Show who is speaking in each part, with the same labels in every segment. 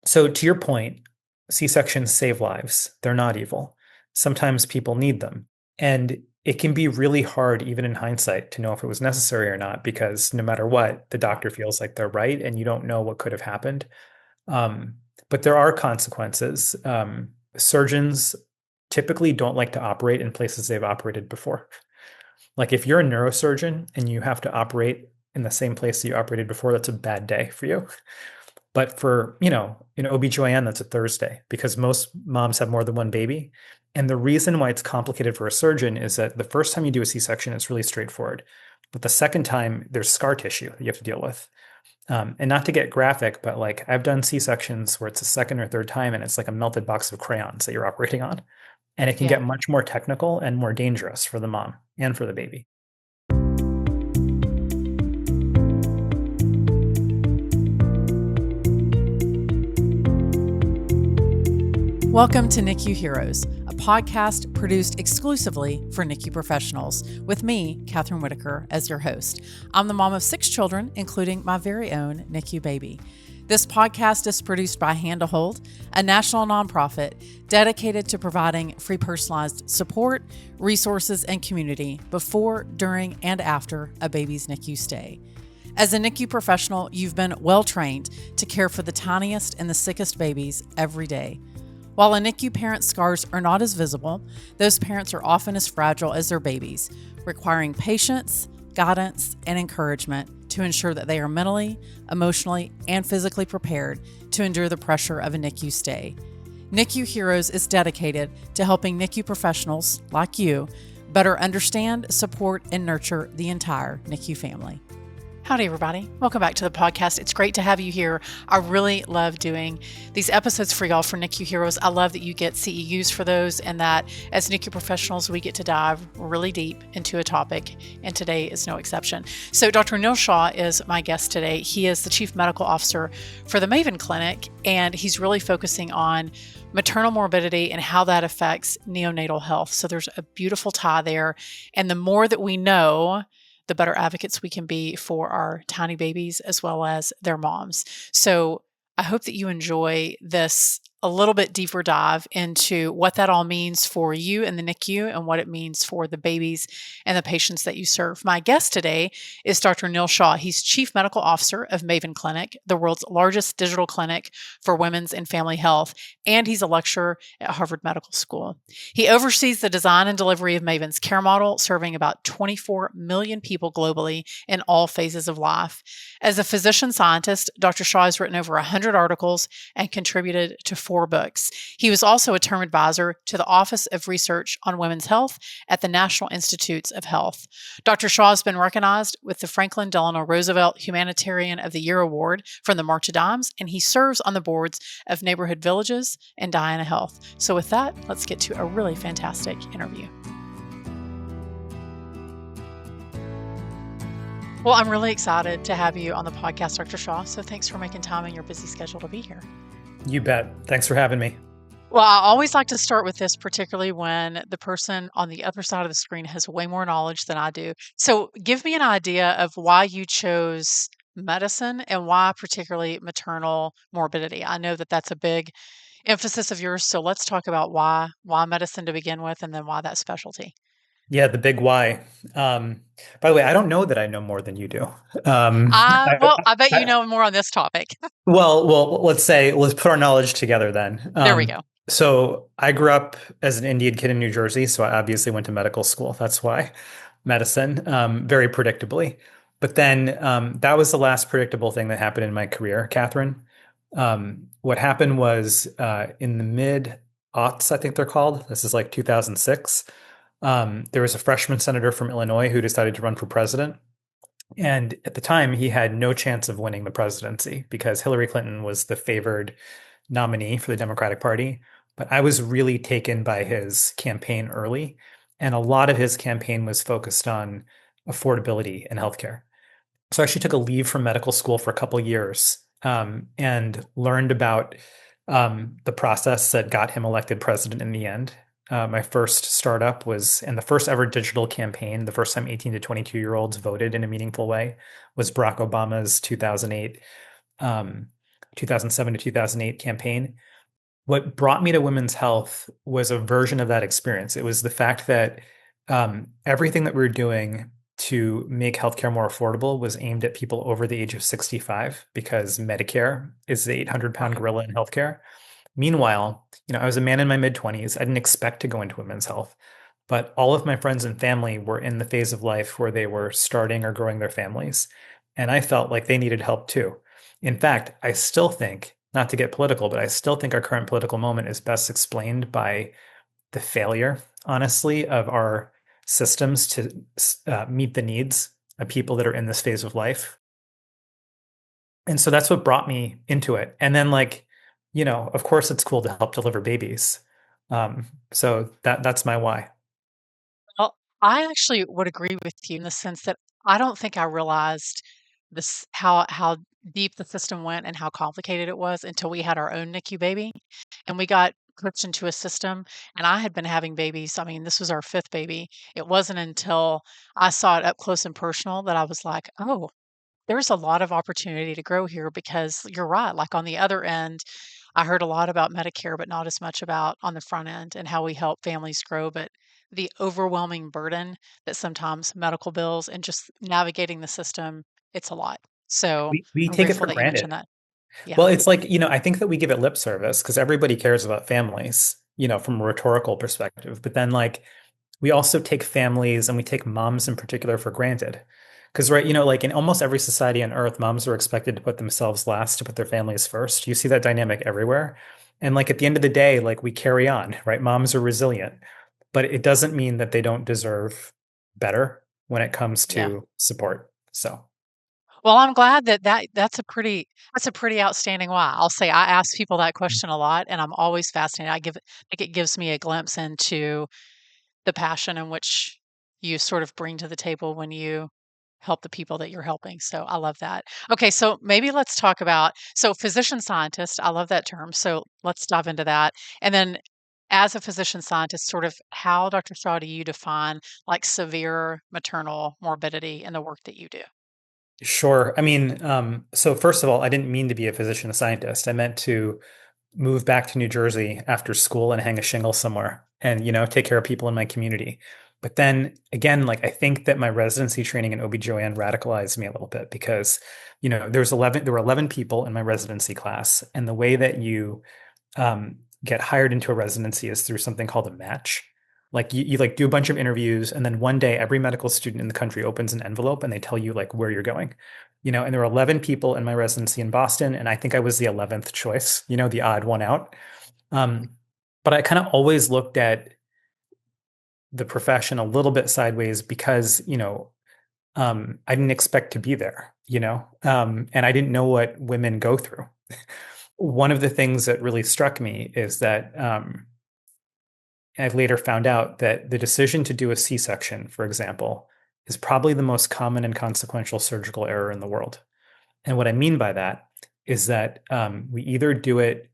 Speaker 1: So to your point, C-sections save lives. They're not evil. Sometimes people need them. And it can be really hard, even in hindsight, to know if it was necessary or not, because no matter what, the doctor feels like they're right and you don't know what could have happened. Um, but there are consequences. Surgeons typically don't like to operate in places they've operated before. Like if you're a neurosurgeon and you have to operate in the same place that you operated before, that's a bad day for you. But for, an OB/GYN, that's a Thursday because most moms have more than one baby. And the reason why it's complicated for a surgeon is that the first time you do a C-section, it's really straightforward. But the second time, there's scar tissue that you have to deal with. And not to get graphic, but like I've done C-sections where it's a second or third time and it's like a melted box of crayons that you're operating on. And it can
Speaker 2: Yeah.
Speaker 1: get much more technical and more dangerous for the mom and for the baby.
Speaker 2: Welcome to NICU Heroes, a podcast produced exclusively for NICU professionals, with me, Kathryn Whitaker, as your host. I'm the mom of 6 children, including my very own NICU baby. This podcast is produced by Hand to Hold, a national nonprofit dedicated to providing free personalized support, resources, and community before, during, and after a baby's NICU stay. As a NICU professional, you've been well trained to care for the tiniest and the sickest babies every day. While a NICU parent's scars are not as visible, those parents are often as fragile as their babies, requiring patience, guidance, and encouragement to ensure that they are mentally, emotionally, and physically prepared to endure the pressure of a NICU stay. NICU Heroes is dedicated to helping NICU professionals, like you, better understand, support, and nurture the entire NICU family. Howdy, everybody. Welcome back to the podcast. It's great to have you here. I really love doing these episodes for y'all for NICU Heroes. I love that you get CEUs for those and that as NICU professionals, we get to dive really deep into a topic, and today is no exception. So Dr. Neel Shah is my guest today. He is the Chief Medical Officer for the Maven Clinic, and he's really focusing on maternal morbidity and how that affects neonatal health. So there's a beautiful tie there. And the more that we know, the better advocates we can be for our tiny babies as well as their moms. So I hope that you enjoy this a little bit deeper dive into what that all means for you in the NICU and what it means for the babies and the patients that you serve. My guest today is Dr. Neel Shah. He's Chief Medical Officer of Maven Clinic, the world's largest digital clinic for women's and family health, and he's a lecturer at Harvard Medical School. He oversees the design and delivery of Maven's care model, serving about 24 million people globally in all phases of life. As a physician scientist, Dr. Shah has written over 100 articles and contributed to 4 books. He was also a term advisor to the Office of Research on Women's Health at the National Institutes of Health. Dr. Shah has been recognized with the Franklin Delano Roosevelt Humanitarian of the Year Award from the March of Dimes, and he serves on the boards of Neighborhood Villages and Diana Health. So with that, let's get to a really fantastic interview. Well, I'm really excited to have you on the podcast, Dr. Shah. So thanks for making time in your busy schedule to be here.
Speaker 1: You bet. Thanks for having me.
Speaker 2: Well, I always like to start with this, particularly when the person on the other side of the screen has way more knowledge than I do. So give me an idea of why you chose medicine and why particularly maternal morbidity. I know that that's a big emphasis of yours. So let's talk about why medicine to begin with and then why that specialty.
Speaker 1: Yeah, the big why. By the way, I don't know that I know more than you do.
Speaker 2: I bet you know more on this topic.
Speaker 1: Well, let's put our knowledge together then.
Speaker 2: There we go.
Speaker 1: So I grew up as an Indian kid in New Jersey, so I obviously went to medical school. That's why medicine, very predictably. But then that was the last predictable thing that happened in my career, Kathryn. What happened was in the mid-aughts, I think they're called. This is like 2006. There was a freshman senator from Illinois who decided to run for president. And at the time, he had no chance of winning the presidency because Hillary Clinton was the favored nominee for the Democratic Party. But I was really taken by his campaign early. And a lot of his campaign was focused on affordability in healthcare. So I actually took a leave from medical school for a couple of years and learned about the process that got him elected president in the end. My first startup was, and the first ever digital campaign, the first time 18 to 22-year-olds voted in a meaningful way, was Barack Obama's 2008 2007 to 2008 campaign. What brought me to women's health was a version of that experience. It was the fact that everything that we were doing to make healthcare more affordable was aimed at people over the age of 65 because Medicare is the 800-pound
Speaker 2: Right.
Speaker 1: gorilla in healthcare. Meanwhile, I was a man in my mid 20s. I didn't expect to go into women's health, but all of my friends and family were in the phase of life where they were starting or growing their families. And I felt like they needed help too. In fact, I still think, not to get political, but I still think our current political moment is best explained by the failure, honestly, of our systems to meet the needs of people that are in this phase of life. And so that's what brought me into it. And then, of course, it's cool to help deliver babies. So that's my why.
Speaker 2: Well, I actually would agree with you in the sense that I don't think I realized this how deep the system went and how complicated it was until we had our own NICU baby and we got pushed into a system and I had been having babies. I mean, this was our fifth baby. It wasn't until I saw it up close and personal that I was like, oh, there's a lot of opportunity to grow here because you're right. Like on the other end, I heard a lot about Medicare, but not as much about on the front end and how we help families grow. But the overwhelming burden that sometimes medical bills and just navigating the system, it's a lot. So
Speaker 1: We
Speaker 2: I'm
Speaker 1: take it
Speaker 2: grateful
Speaker 1: for
Speaker 2: that you mentioned
Speaker 1: granted.
Speaker 2: that. Yeah.
Speaker 1: Well, it's like, I think that we give it lip service because everybody cares about families, from a rhetorical perspective. But then, we also take families and we take moms in particular for granted. Because, right, like in almost every society on earth, moms are expected to put themselves last, to put their families first. You see that dynamic everywhere. And at the end of the day, we carry on, right? Moms are resilient, but it doesn't mean that they don't deserve better when it comes
Speaker 2: Yeah.
Speaker 1: to support. So,
Speaker 2: Well, I'm glad that's a pretty outstanding why. I'll say I ask people that question a lot and I'm always fascinated. Like it gives me a glimpse into the passion in which you sort of bring to the table when you help the people that you're helping. So I love that. Okay, so maybe let's talk about so physician scientist. I love that term. So let's dive into that. And then as a physician scientist, sort of how, Dr. Shaw, do you define like severe maternal morbidity in the work that you do?
Speaker 1: sure. I mean, so first of all, I didn't mean to be a physician scientist. I meant to move back to New Jersey after school and hang a shingle somewhere and, take care of people in my community. But then again, I think that my residency training in OB/GYN radicalized me a little bit because, there were 11 people in my residency class. And the way that you get hired into a residency is through something called a match. You do a bunch of interviews, and then one day every medical student in the country opens an envelope and they tell you where you're going. And there were 11 people in my residency in Boston, and I think I was the 11th choice, the odd one out. Um, but I kind of always looked at the profession a little bit sideways because, I didn't expect to be there, and I didn't know what women go through. One of the things that really struck me is that I've later found out that the decision to do a C-section, for example, is probably the most common and consequential surgical error in the world. And what I mean by that is that we either do it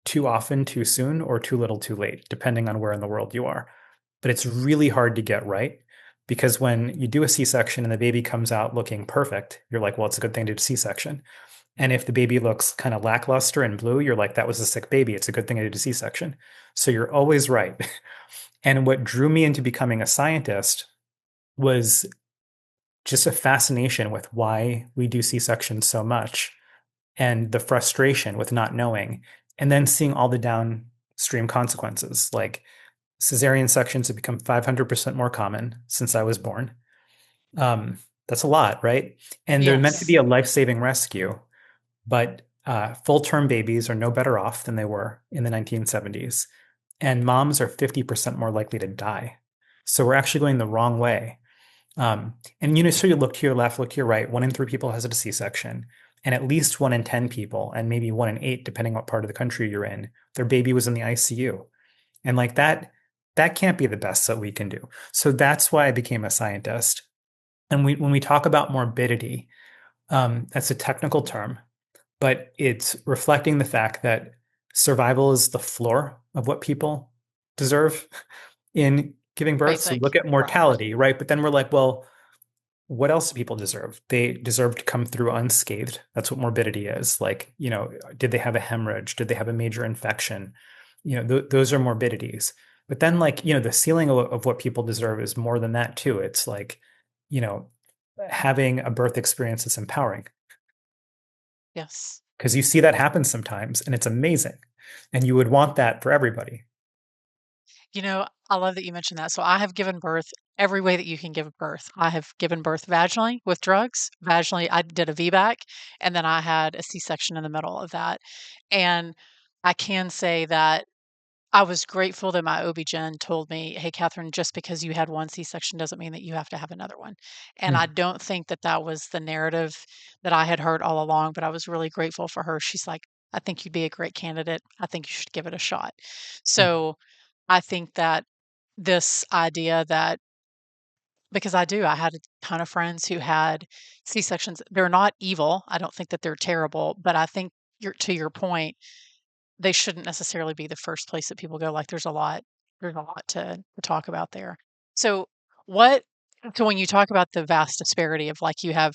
Speaker 1: too often, too soon, or too little, too late, depending on where in the world you are. But it's really hard to get right because when you do a C-section and the baby comes out looking perfect, you're like, well, it's a good thing to do a C-section. And if the baby looks kind of lackluster and blue, you're like, that was a sick baby. It's a good thing I did a C-section. So you're always right. And what drew me into becoming a scientist was just a fascination with why we do C-sections so much and the frustration with not knowing, and then seeing all the downstream consequences. Like cesarean sections have become 500% more common since I was born. That's a lot, right? And they're meant to be
Speaker 2: Yes.
Speaker 1: a life-saving rescue. But full-term babies are no better off than they were in the 1970s. And moms are 50% more likely to die. So we're actually going the wrong way. And so you look to your left, look to your right, 1 in 3 people has a C-section. And at least 1 in 10 people, and maybe 1 in 8, depending what part of the country you're in, their baby was in the ICU. And that can't be the best that we can do. So that's why I became a scientist. And when we talk about morbidity, that's a technical term, but it's reflecting the fact that survival is the floor of what people deserve in giving birth. So we
Speaker 2: Basic.
Speaker 1: look at
Speaker 2: Right.
Speaker 1: mortality, right? But then we're like, well, what else do people deserve? They deserve to come through unscathed. That's what morbidity is. Like, did they have a hemorrhage? Did they have a major infection? Those are morbidities. But then, like, the ceiling of what people deserve is more than that too. It's like, you know, having a birth experience that's empowering
Speaker 2: Yes.
Speaker 1: because you see that happen sometimes and it's amazing. And you would want that for everybody.
Speaker 2: I love that you mentioned that. So I have given birth every way that you can give birth. I have given birth vaginally with drugs. Vaginally, I did a VBAC, and then I had a C-section in the middle of that. And I can say that I was grateful that my OB-GYN told me, "Hey, Kathryn, just because you had one C-section doesn't mean that you have to have another one." And I
Speaker 1: Mm,
Speaker 2: don't think that that was the narrative that I had heard all along, but I was really grateful for her. She's like, "I think you'd be a great candidate. I think you should give it a shot."
Speaker 1: mm.
Speaker 2: So I think that this idea that because I had a ton of friends who had C-sections. They're not evil. I don't think that they're terrible, but I think to your point, they shouldn't necessarily be the first place that people go. Like there's a lot to talk about there. So what so when you talk about the vast disparity of like you have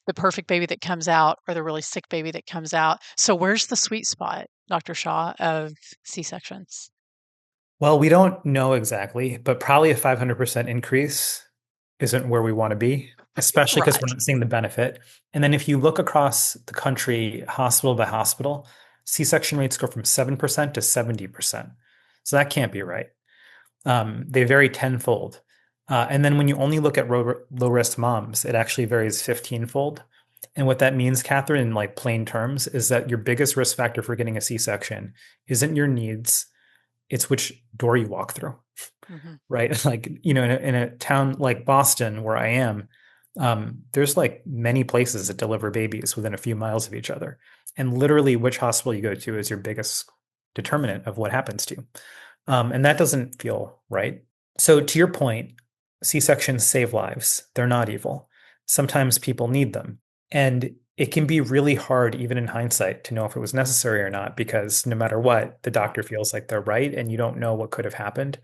Speaker 2: the perfect baby that comes out or the really sick baby that comes out. So where's the sweet spot, Dr. Shaw, of C-sections?
Speaker 1: Well, we don't know exactly, but probably a 500% increase isn't where we want to be, especially because we're
Speaker 2: Right.
Speaker 1: not seeing the benefit. And then if you look across the country, hospital by hospital, C-section rates go from 7% to 70%. So that can't be right. They vary tenfold. And then when you only look at low risk moms, it actually varies 15-fold. And what that means, Kathryn, in like plain terms, is that your biggest risk factor for getting a C-section isn't your needs, it's which door you walk through,
Speaker 2: Hmm.
Speaker 1: right? Like, in a town like Boston, where I am, there's like many places that deliver babies within a few miles of each other. And literally, which hospital you go to is your biggest determinant of what happens to you. And that doesn't feel right. So, to your point, C-sections save lives. They're not evil. Sometimes people need them. And it can be really hard, even in hindsight, to know if it was necessary or not, because no matter what, the
Speaker 2: Yeah.
Speaker 1: doctor feels like they're right and you don't know what could have happened.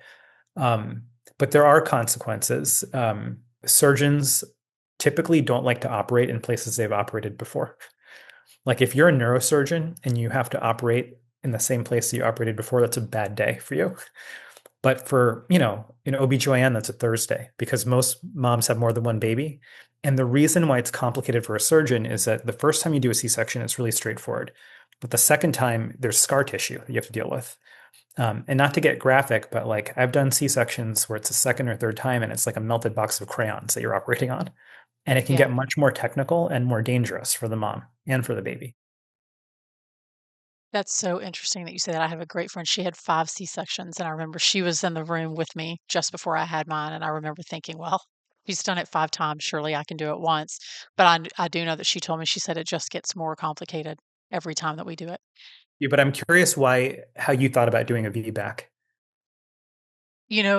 Speaker 1: Um, but there are consequences. Surgeons typically don't like to operate in places they've operated before. Like if you're a neurosurgeon and you have to operate in the same place that you operated before, that's a bad day for you. But for, an OB/GYN, that's a Thursday because most moms have more than one baby. And the reason why it's complicated for a surgeon is that the first time you do a C-section, it's really straightforward. But the second time, there's scar tissue that you have to deal with. And not to get graphic, but like I've done C-sections where it's a second or third time and it's like a melted box of crayons that you're operating on. And it can
Speaker 2: Yeah.
Speaker 1: get much more technical and more dangerous for the mom and for the baby.
Speaker 2: That's so interesting that you say that. I have a great friend. She had 5 C-sections, and I remember she was in the room with me just before I had mine, and I remember thinking, "Well, she's done it 5 times, surely I can do it once." But I do know that she told me, she said it just gets more complicated every time that we do it.
Speaker 1: Yeah, but I'm curious how you thought about doing a VBAC.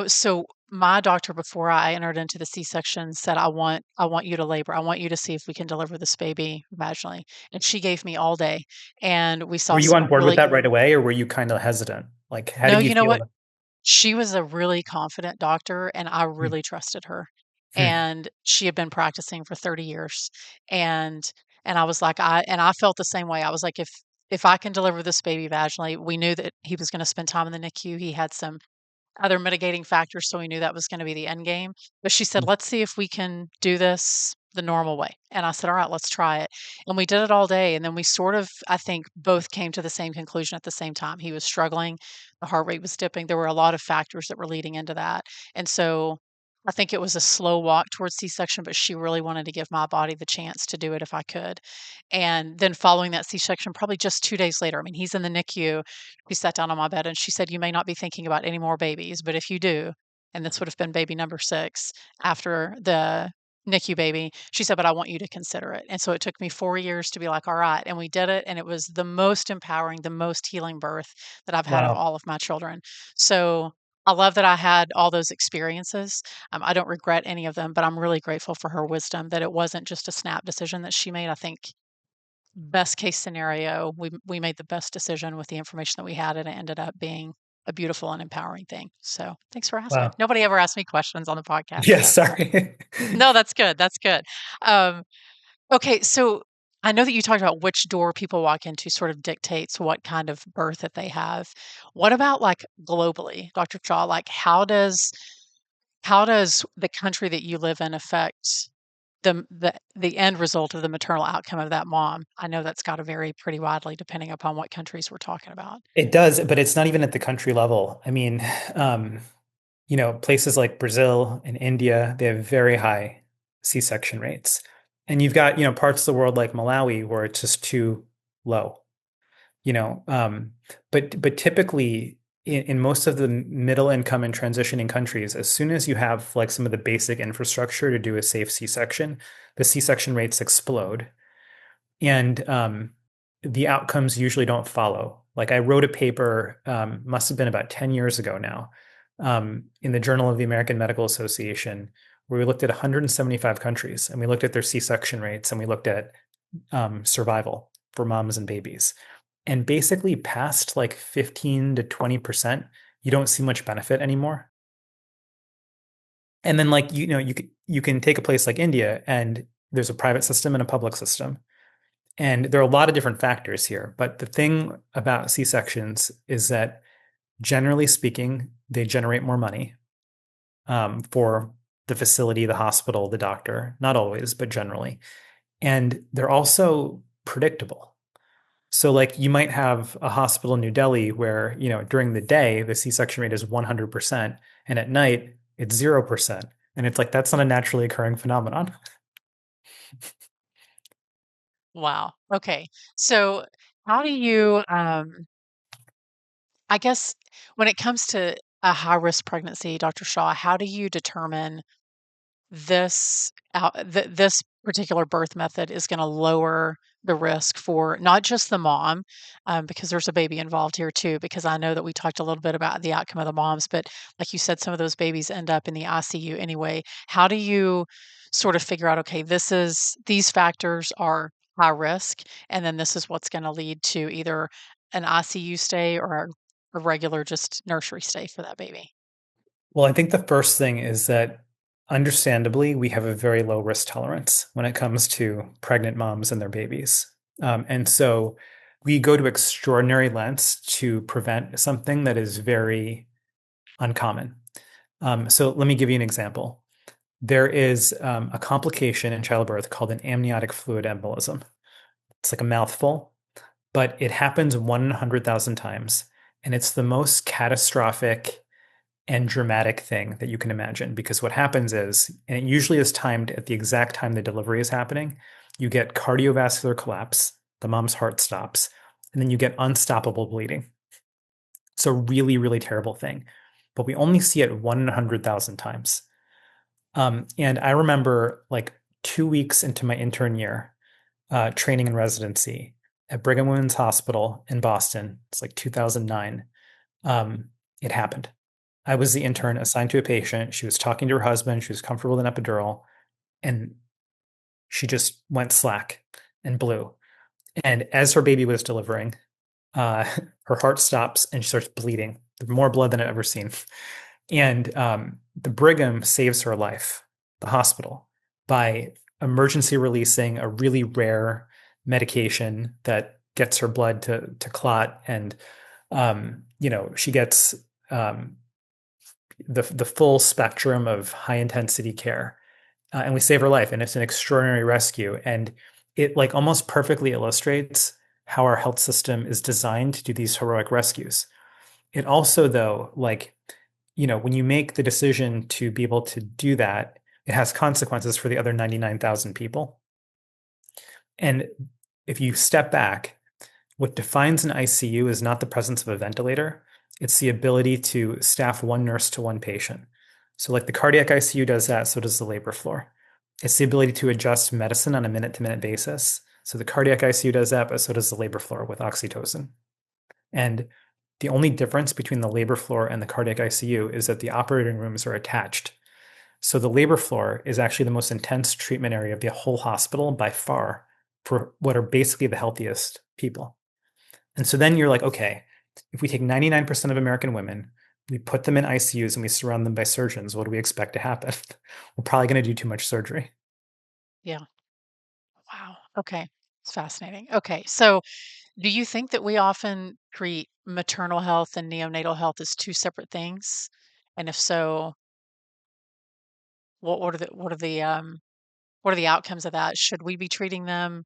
Speaker 2: So my doctor before I entered into the C-section said, "I want you to labor. I want you to see if we can deliver this baby vaginally." And she gave me all day, and we saw
Speaker 1: Were you
Speaker 2: some
Speaker 1: on board with
Speaker 2: really
Speaker 1: that right away, or were you kind of hesitant? Like, how
Speaker 2: No,
Speaker 1: did you
Speaker 2: you know what?
Speaker 1: feel?
Speaker 2: She was a really confident doctor, and I
Speaker 1: Hmm,
Speaker 2: really trusted her.
Speaker 1: hmm,
Speaker 2: And she had been practicing for 30 years. And I was like, I felt the same way. I was like, if I can deliver this baby vaginally, we knew that he was going to spend time in the NICU. He had some other mitigating factors, so we knew that was gonna be the end game. But she said,
Speaker 1: hmm.
Speaker 2: "Let's see if we can do this the normal way." And I said, "All right, let's try it." And we did it all day, and then we sort of, I think, both came to the same conclusion at the same time. He was struggling, the heart rate was dipping. There were a lot of factors that were leading into that. And so I think it was a slow walk towards C-section, but she really wanted to give my body the chance to do it if I could. And then following that C-section, probably just 2 days later, I mean, he's in the NICU. She sat down on my bed and she said, "You may not be thinking about any more babies, but if you do," and this would have been baby number 6 after the NICU baby, she said, "But I want you to consider it." And so it took me 4 years to be like, "All right." And we did it. And it was the most empowering, the most healing birth that I've had of
Speaker 1: Wow.
Speaker 2: all of my children. So I love that I had all those experiences. I don't regret any of them, but I'm really grateful for her wisdom that it wasn't just a snap decision that she made. I think best case scenario, we made the best decision with the information that we had, and it ended up being a beautiful and empowering thing. So thanks for asking.
Speaker 1: Wow.
Speaker 2: Nobody ever asked me questions on the podcast.
Speaker 1: Yeah,
Speaker 2: So
Speaker 1: sorry.
Speaker 2: no, that's good. That's good. Um, okay, so I know that you talked about which door people walk into sort of dictates what kind of birth that they have. What about like globally, Dr. Shaw? Like how does the country that you live in affect the end result of the maternal outcome of that mom? I know that's got to vary pretty widely depending upon what countries we're talking about.
Speaker 1: It does, but it's not even at the country level. I mean, um, places like Brazil and India, they have very high C-section rates. And you've got, parts of the world like Malawi where it's just too low, you know. But typically in most of the middle income and transitioning countries, as soon as you have like some of the basic infrastructure to do a safe C-section, the C-section rates explode. And the outcomes usually don't follow. Like I wrote a paper, must have been about 10 years ago now, in the Journal of the American Medical Association, where we looked at 175 countries and we looked at their C-section rates and we looked at survival for moms and babies. And basically past like 15 to 20%, you don't see much benefit anymore. And then like, you can take a place like India and there's a private system and a public system. And there are a lot of different factors here, but the thing about C-sections is that generally speaking, they generate more money for the facility, the hospital, the doctor, not always, but generally. And they're also predictable. So like you might have a hospital in New Delhi where, during the day, the C-section rate is 100%, and at night it's 0%. And it's like, that's not a naturally occurring phenomenon.
Speaker 2: Wow. Okay. So how do you I guess when it comes to a high risk pregnancy, Dr. Shaw, how do you determine this particular birth method is going to lower the risk for not just the mom, because there's a baby involved here too, because I know that we talked a little bit about the outcome of the moms, but like you said, some of those babies end up in the ICU anyway. How do you sort of figure out, okay, these factors are high risk, and then this is what's going to lead to either an ICU stay or a regular just nursery stay for that baby?
Speaker 1: Well, I think the first thing is that understandably, we have a very low risk tolerance when it comes to pregnant moms and their babies. And so we go to extraordinary lengths to prevent something that is very uncommon. So let me give you an example. There is a complication in childbirth called an amniotic fluid embolism. It's like a mouthful, but it happens 1 in 100,000 times. And it's the most catastrophic and dramatic thing that you can imagine. Because what happens is, and it usually is timed at the exact time the delivery is happening, you get cardiovascular collapse, the mom's heart stops, and then you get unstoppable bleeding. It's a really, really terrible thing. But we only see it 1 in 100,000 times. And I remember like 2 weeks into my intern year, training and residency at Brigham Women's Hospital in Boston. It's like 2009. It happened. I was the intern assigned to a patient. She was talking to her husband. She was comfortable with an epidural, and she just went slack and blew. And as her baby was delivering, uh, her heart stops and she starts bleeding, more blood than I've ever seen. And the Brigham saves her life, the hospital, by emergency releasing a really rare medication that gets her blood to clot. And, she gets the full spectrum of high intensity care. And we save her life. And it's an extraordinary rescue. And it like almost perfectly illustrates how our health system is designed to do these heroic rescues. It also, though, like, when you make the decision to be able to do that, it has consequences for the other 99,000 people. And if you step back, what defines an ICU is not the presence of a ventilator, it's the ability to staff one nurse to one patient. So, like the cardiac ICU does that, so does the labor floor. It's the ability to adjust medicine on a minute to minute basis. So, the cardiac ICU does that, but so does the labor floor with oxytocin. And the only difference between the labor floor and the cardiac ICU is that the operating rooms are attached. So the labor floor is actually the most intense treatment area of the whole hospital by far for what are basically the healthiest people. And so then you're like, okay, If we take 99% of American women, we put them in ICUs and we surround them by surgeons, what do we expect to happen? We're probably going to do too much surgery.
Speaker 2: Yeah. Wow. Okay. It's fascinating. Okay. So, do you think that we often treat maternal health and neonatal health as two separate things? And if so, what are the outcomes of that? Should we be treating them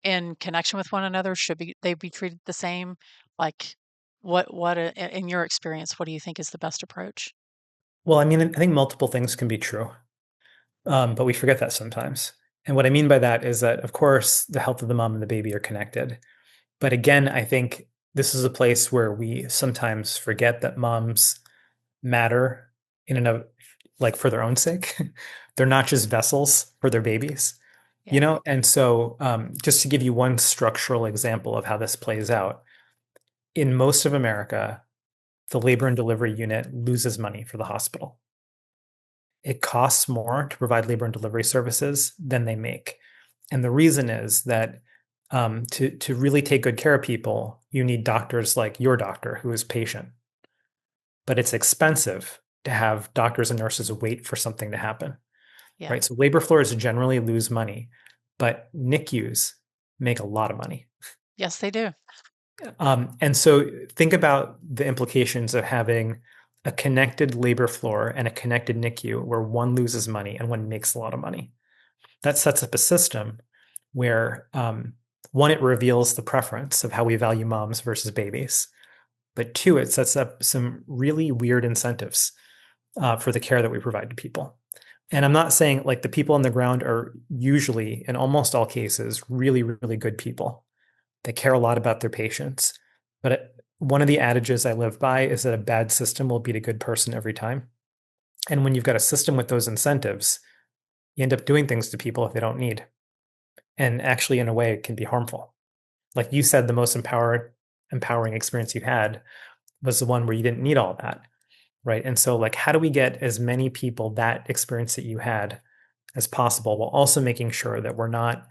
Speaker 2: in connection with one another? They be treated the same? Like, in your experience, what do you think is the best approach?
Speaker 1: Well, I mean, I think multiple things can be true, but we forget that sometimes. And what I mean by that is that, of course, the health of the mom and the baby are connected. But again, I think this is a place where we sometimes forget that moms matter in and of like for their own sake. They're not just vessels for their babies, you
Speaker 2: Yeah.
Speaker 1: know? And so, just to give you one structural example of how this plays out, in most of America, the labor and delivery unit loses money for the hospital. It costs more to provide labor and delivery services than they make. And the reason is that to really take good care of people, you need doctors like your doctor who is patient. But it's expensive to have doctors and nurses wait for something to happen,
Speaker 2: Yeah.
Speaker 1: right? So labor floors generally lose money, but NICUs make a lot of money.
Speaker 2: Yes, they do.
Speaker 1: And so think about the implications of having a connected labor floor and a connected NICU where one loses money and one makes a lot of money. That sets up a system where, one, it reveals the preference of how we value moms versus babies, but two, it sets up some really weird incentives for the care that we provide to people. And I'm not saying like the people on the ground are usually, in almost all cases, really, really good people. They care a lot about their patients. But one of the adages I live by is that a bad system will beat a good person every time. And when you've got a system with those incentives, you end up doing things to people if they don't need. And actually, in a way, it can be harmful. Like you said, the most empowering experience you had was the one where you didn't need all that. Right. And so, like, how do we get as many people that experience that you had as possible while also making sure that we're not,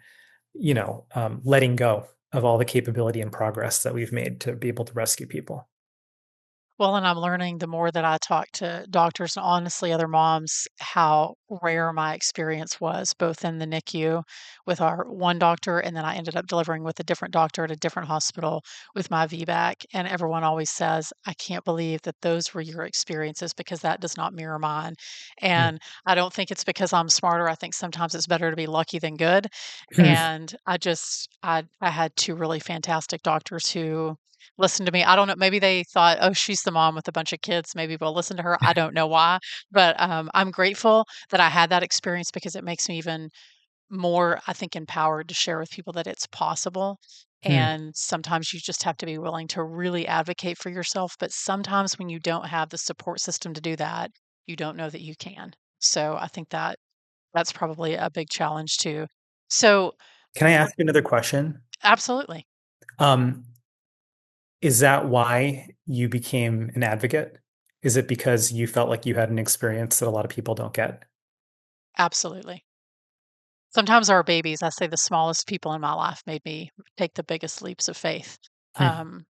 Speaker 1: letting go of all the capability and progress that we've made to be able to rescue people?
Speaker 2: Well, and I'm learning the more that I talk to doctors and honestly other moms how rare my experience was, both in the NICU with our one doctor, and then I ended up delivering with a different doctor at a different hospital with my VBAC. And everyone always says, I can't believe that those were your experiences because that does not mirror mine.
Speaker 1: Mm.
Speaker 2: And I don't think it's because I'm smarter. I think sometimes it's better to be lucky than good. And I had two really fantastic doctors who listen to me. I don't know, maybe they thought, "Oh, she's the mom with a bunch of kids. Maybe we'll listen to her." I don't know why, but, I'm grateful that I had that experience because it makes me even more, I think, empowered to share with people that it's possible,
Speaker 1: Mm.
Speaker 2: and sometimes you just have to be willing to really advocate for yourself, but sometimes when you don't have the support system to do that, you don't know that you can. So, I think that that's probably a big challenge too. So
Speaker 1: Can I ask you another question?
Speaker 2: absolutely.
Speaker 1: Um, is that why you became an advocate? Is it because you felt like you had an experience that a lot of people don't get?
Speaker 2: Absolutely. Sometimes our babies, I say the smallest people in my life made me take the biggest leaps of faith.
Speaker 1: Hmm.
Speaker 2: Um,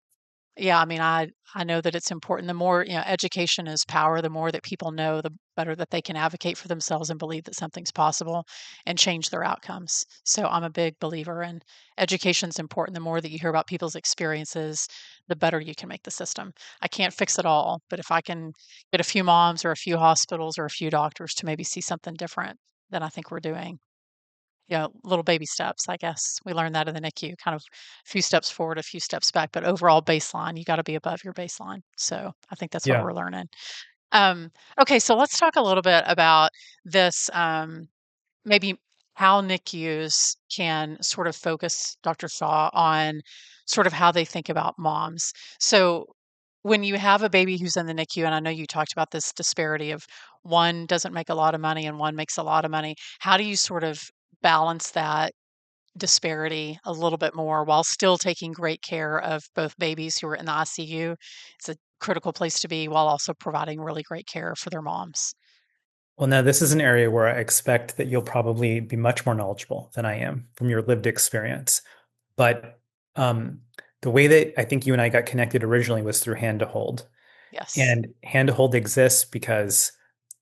Speaker 2: yeah, I mean, I know that it's important. The more, education is power, the more that people know, the better that they can advocate for themselves and believe that something's possible and change their outcomes. So I'm a big believer in education's important. The more that you hear about people's experiences, the better you can make the system. I can't fix it all, but if I can get a few moms or a few hospitals or a few doctors to maybe see something different, then I think we're doing little baby steps, I guess. We learned that in the NICU, kind of a few steps forward, a few steps back, but overall baseline, you got to be above your baseline. So I think that's what
Speaker 1: Yeah.
Speaker 2: we're learning. Um, okay, so let's talk a little bit about this, maybe how NICUs can sort of focus, Dr. Shaw, on sort of how they think about moms. So when you have a baby who's in the NICU, and I know you talked about this disparity of one doesn't make a lot of money and one makes a lot of money, how do you sort of balance that disparity a little bit more while still taking great care of both babies who are in the ICU? It's a critical place to be while also providing really great care for their moms.
Speaker 1: Well, now this is an area where I expect that you'll probably be much more knowledgeable than I am from your lived experience. But um, the way that I think you and I got connected originally was through hand to hold.
Speaker 2: Yes.
Speaker 1: And hand to hold exists because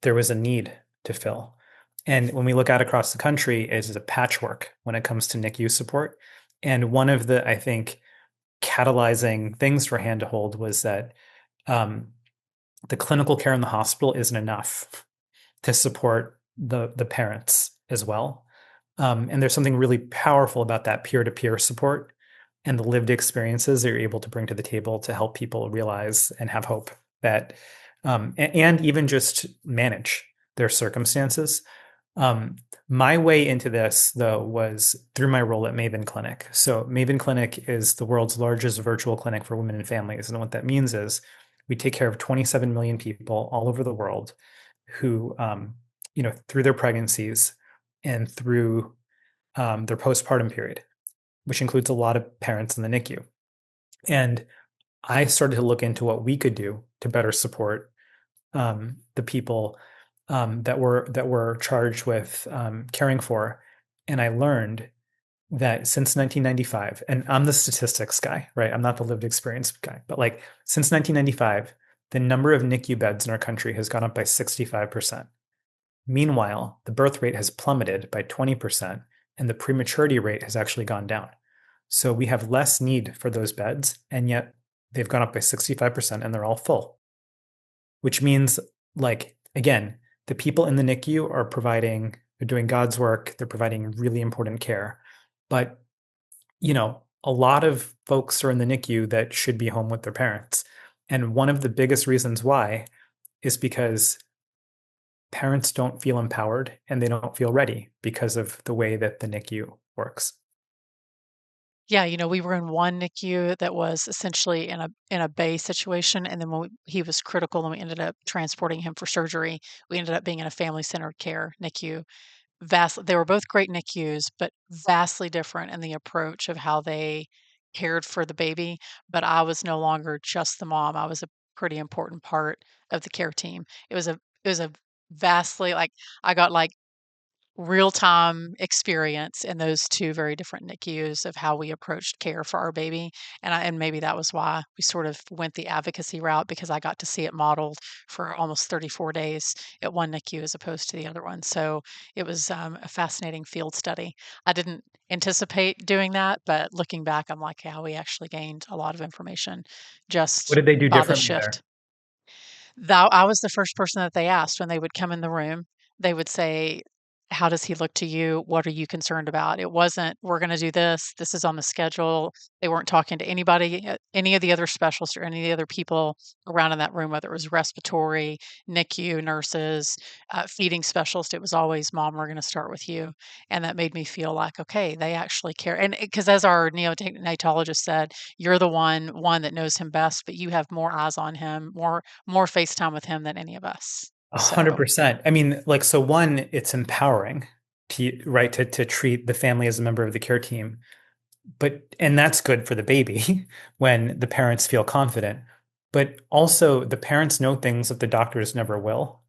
Speaker 1: there was a need to fill. And when we look out across the country, it's a patchwork when it comes to NICU support. And one of the, I think, catalyzing things for hand to hold was that um, the clinical care in the hospital isn't enough to support the parents as well. And there's something really powerful about that peer-to-peer support and the lived experiences that you're able to bring to the table to help people realize and have hope that, and even just manage their circumstances. Um, my way into this, though, was through my role at Maven Clinic. So, Maven Clinic is the world's largest virtual clinic for women and families. And what that means is we take care of 27 million people all over the world who, through their pregnancies and through their postpartum period, which includes a lot of parents in the NICU. And I started to look into what we could do to better support the people that were charged with caring for. And I learned that since 1995, and I'm the statistics guy, right? I'm not the lived experience guy, but like since 1995, the number of NICU beds in our country has gone up by 65%. Meanwhile, the birth rate has plummeted by 20%, and the prematurity rate has actually gone down. So we have less need for those beds, and yet they've gone up by 65% and they're all full, which means, like, again, the people in the NICU are providing, they're doing God's work, they're providing really important care. But, a lot of folks are in the NICU that should be home with their parents. And one of the biggest reasons why is because parents don't feel empowered and they don't feel ready because of the way that the NICU works.
Speaker 2: Yeah, we were in one NICU that was essentially in a bay situation, and then he was critical, and we ended up transporting him for surgery. We ended up being in a family-centered care NICU. They were both great NICUs, but vastly different in the approach of how they cared for the baby. But I was no longer just the mom. I was a pretty important part of the care team. It was a vastly like I got like real-time experience in those 2 very different NICUs of how we approached care for our baby, and maybe that was why we sort of went the advocacy route because I got to see it modeled for almost 34 days at one NICU as opposed to the other one, so it was, a fascinating field study. I didn't anticipate doing that, but looking back, I'm like, "Yeah, we actually gained a lot of information
Speaker 1: What
Speaker 2: just
Speaker 1: did they do
Speaker 2: by the
Speaker 1: differently
Speaker 2: shift."
Speaker 1: there?
Speaker 2: Thou I was the first person that they asked when they would come in the room. They would say, "How does he look to you? What are you concerned about?" It wasn't, "We're gonna do this. This is on the schedule." They weren't talking to anybody, any of the other specialists or any of the other people around in that room, whether it was respiratory, NICU nurses, feeding specialist. It was always, "Mom, we're gonna start with you." And that made me feel like, okay, they actually care. And because as our neonatologist said, "You're the one that knows him best, but you have more eyes on him, more FaceTime with him than any of us."
Speaker 1: A hundred
Speaker 2: So,
Speaker 1: percent. I mean, like, so one, it's empowering right, to treat the family as a member of the care team. And that's good for the baby when the parents feel confident. But also the parents know things that the doctors never will.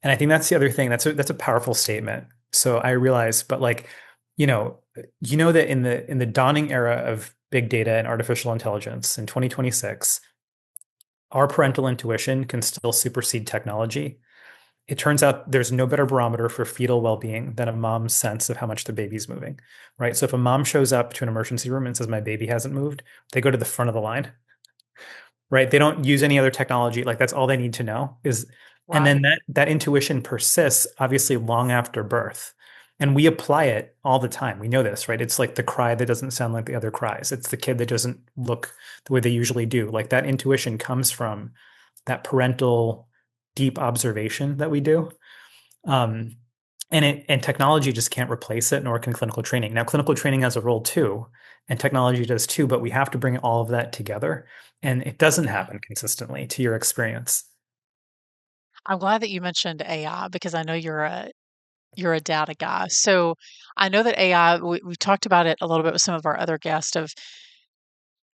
Speaker 1: And I think that's the other thing. That's a powerful statement. So I realize, but like, you know, that in the dawning era of big data and artificial intelligence in 2026, our parental intuition can still supersede technology. It turns out there's no better barometer for fetal well-being than a mom's sense of how much the baby's moving, right? So if a mom shows up to an emergency room and says my baby hasn't moved, they go to the front of the line, right? They don't use any other technology. Like that's all they need to know is, and then
Speaker 2: right.
Speaker 1: that intuition persists obviously long after birth. And we apply it all the time. We know this, right? It's like the cry that doesn't sound like the other cries. It's the kid that doesn't look the way they usually do. Like that intuition comes from that parental deep observation that we do. Um, and technology just can't replace it, nor can clinical training. Now, clinical training has a role too, and technology does too, but we have to bring all of that together. And it doesn't
Speaker 2: Yeah.
Speaker 1: happen consistently to your experience.
Speaker 2: I'm glad that you mentioned AI because I know you're a data guy. So, I know that AI, we've talked about it a little bit with some of our other guests of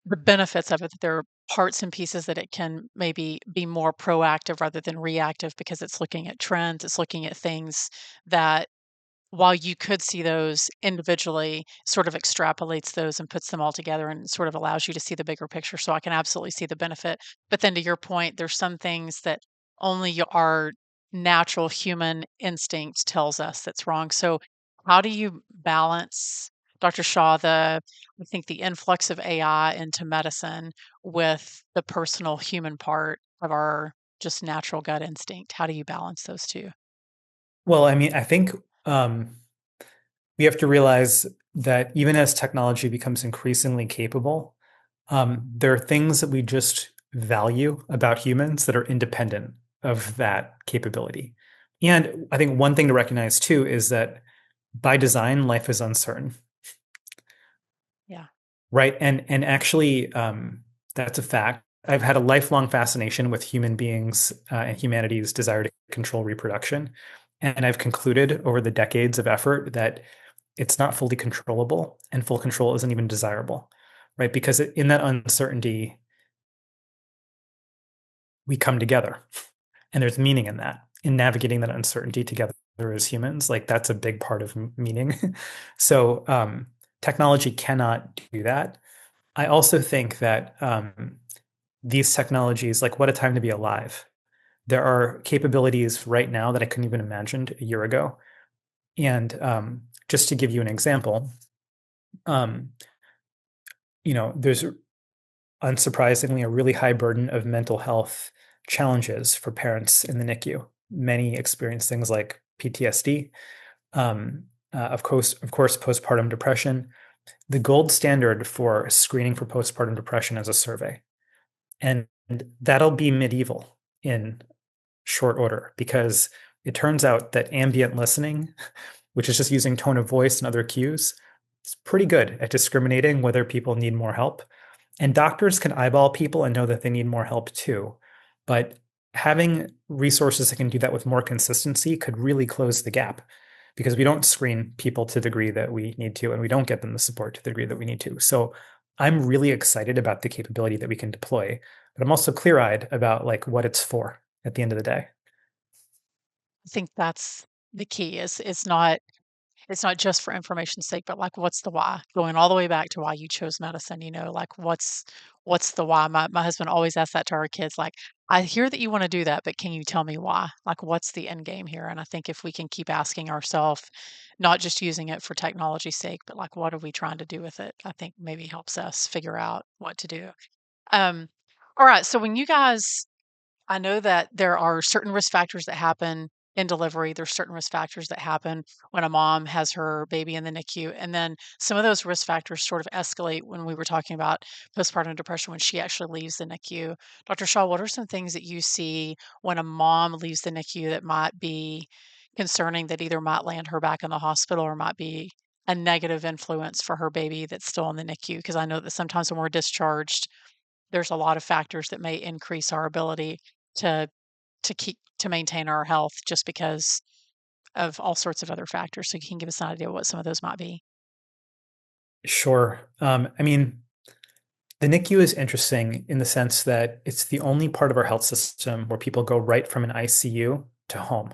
Speaker 2: the benefits of it, that there are parts and pieces that it can maybe be more proactive rather than reactive because it's looking at trends, it's looking at things that while you could see those individually, sort of extrapolates those and puts them all together and sort of allows you to see the bigger picture. So I can absolutely see the benefit. But then to your point, there's some things that only our natural human instinct tells us that's wrong. So how do you balance, Dr. Shaw, I think the influx of AI into medicine with the personal human part of our just natural gut instinct? How do you balance those two?
Speaker 1: Well, I mean, I think um, we have to realize that even as technology becomes increasingly capable, there are things that we just value about humans that are independent of that capability. And I think one thing to recognize too is that by design, life is uncertain,
Speaker 2: Yeah.
Speaker 1: right? And actually, that's a fact. I've had a lifelong fascination with human beings and humanity's desire to control reproduction. And I've concluded over the decades of effort that it's not fully controllable and full control isn't even desirable, right? Because in that uncertainty, we come together and there's meaning in that, in navigating that uncertainty together as humans. Like that's a big part of meaning. So technology cannot do that. I also think that these technologies, like what a time to be alive. There are capabilities right now that I couldn't even imagined a year ago. And just to give you an example, um, there's unsurprisingly a really high burden of mental health challenges for parents in the NICU. Many experience things like PTSD, of course, postpartum depression. The gold standard for screening for postpartum depression is a survey, and that'll be medieval in short order because it turns out that ambient listening, which is just using tone of voice and other cues, is pretty good at discriminating whether people need more help. And doctors can eyeball people and know that they need more help too. But having resources that can do that with more consistency could really close the gap because we don't screen people to the degree that we need to, and we don't get them the support to the degree that we need to. So I'm really excited about the capability that we can deploy, but I'm also clear-eyed about like what it's for at the end of the day.
Speaker 2: I think that's the key is it's not just for information's sake, but like what's the why? Going all the way back to why you chose medicine, like what's the why? My husband always asks that to our kids, like, I hear that you want to do that, but can you tell me why? Like what's the end game here? And I think if we can keep asking ourselves, not just using it for technology's sake, but like what are we trying to do with it? I think maybe helps us figure out what to do. Um, all right. So when you guys I know that there are certain risk factors that happen in delivery. There's certain risk factors that happen when a mom has her baby in the NICU. And then some of those risk factors sort of escalate when we were talking about postpartum depression when she actually leaves the NICU. Dr. Shaw, what are some things that you see when a mom leaves the NICU that might be concerning that either might land her back in the hospital or might be a negative influence for her baby that's still in the NICU? Because I know that sometimes when we're discharged, there's a lot of factors that may increase our ability to to maintain our health just because of all sorts of other factors. So you can give us an idea what some of those might be.
Speaker 1: Sure. I mean, the NICU is interesting in the sense that it's the only part of our health system where people go right from an ICU to home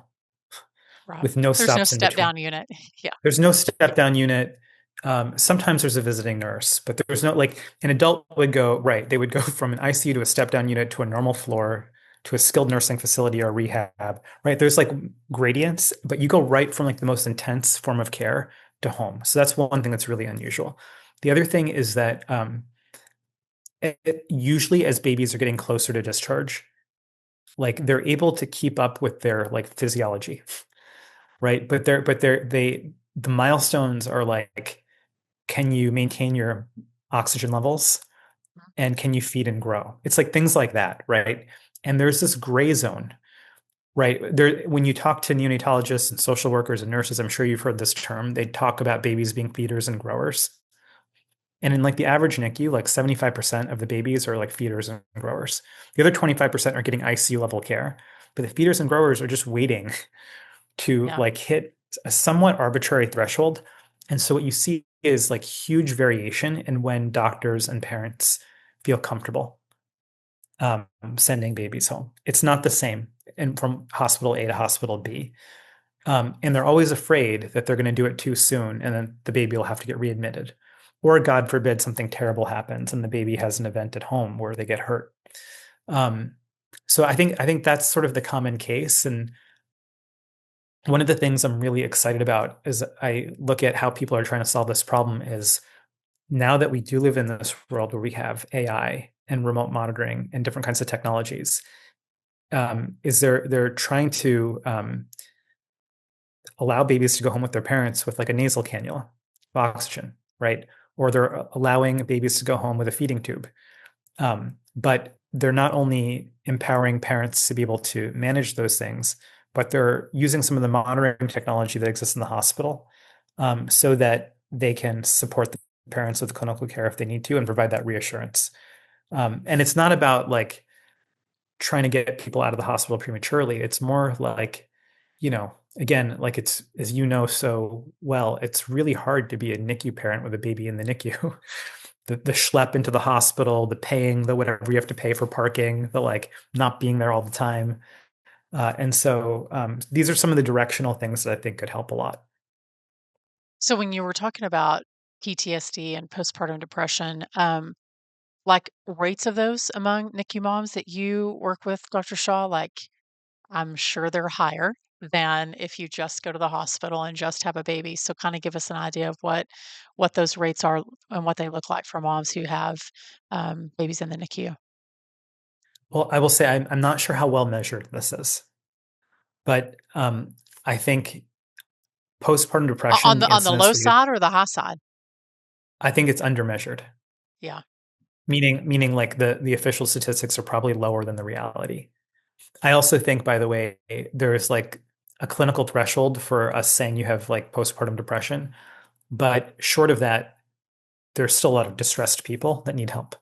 Speaker 2: Right.
Speaker 1: with no
Speaker 2: There's no
Speaker 1: stops in
Speaker 2: step
Speaker 1: between.
Speaker 2: down unit. Yeah.
Speaker 1: There's no step down unit. Sometimes there's a visiting nurse, but there's no like an adult would go, right. They would go from an ICU to a step down unit to a normal floor to a skilled nursing facility or rehab, right? There's like gradients, but you go right from like the most intense form of care to home. So that's one thing that's really unusual. The other thing is that usually as babies are getting closer to discharge, like they're able to keep up with their like physiology, right? But the milestones are like, can you maintain your oxygen levels and can you feed and grow? It's like things like that, right? And there's this gray zone, right? There, when you talk to neonatologists and social workers and nurses, I'm sure you've heard this term. They talk about babies being feeders and growers. And in like the average NICU, like 75% of the babies are like feeders and growers. The other 25% are getting ICU level care, but the feeders and growers are just waiting to
Speaker 2: Yeah.
Speaker 1: like hit a somewhat arbitrary threshold. And so what you see is like huge variation in when doctors and parents feel comfortable sending babies home. It's not the same and from hospital A to hospital B. And they're always afraid that they're going to do it too soon and then the baby will have to get readmitted. Or God forbid something terrible happens and the baby has an event at home where they get hurt. Um, so I think that's sort of the common case. And one of the things I'm really excited about as I look at how people are trying to solve this problem is now that we do live in this world where we have AI and remote monitoring and different kinds of technologies, is they're trying to allow babies to go home with their parents with like a nasal cannula of oxygen, right? Or they're allowing babies to go home with a feeding tube. But they're not only empowering parents to be able to manage those things, but they're using some of the monitoring technology that exists in the hospital so that they can support the parents with clinical care if they need to and provide that reassurance. And it's not about like trying to get people out of the hospital prematurely. It's more like, again, like it's, as you know so well, it's really hard to be a NICU parent with a baby in the NICU. The schlep into the hospital, the paying, the whatever you have to pay for parking, the like not being there all the time. And so these are some of the directional things that I think could help a lot.
Speaker 2: So when you were talking about PTSD and postpartum depression, like rates of those among NICU moms that you work with, Dr. Shaw, like I'm sure they're higher than if you just go to the hospital and just have a baby. So kind of give us an idea of what those rates are and what they look like for moms who have babies in the NICU.
Speaker 1: Well, I will say I'm not sure how well measured this is, but I think postpartum
Speaker 2: On
Speaker 1: depression,
Speaker 2: the
Speaker 1: the
Speaker 2: on the
Speaker 1: incidence
Speaker 2: low
Speaker 1: rate,
Speaker 2: side or the high side?
Speaker 1: I think it's undermeasured.
Speaker 2: Yeah.
Speaker 1: Meaning like the official statistics are probably lower than the reality. I also think, by the way, there's like a clinical threshold for us saying you have like postpartum depression, but short of that, there's still a lot of distressed people that need help,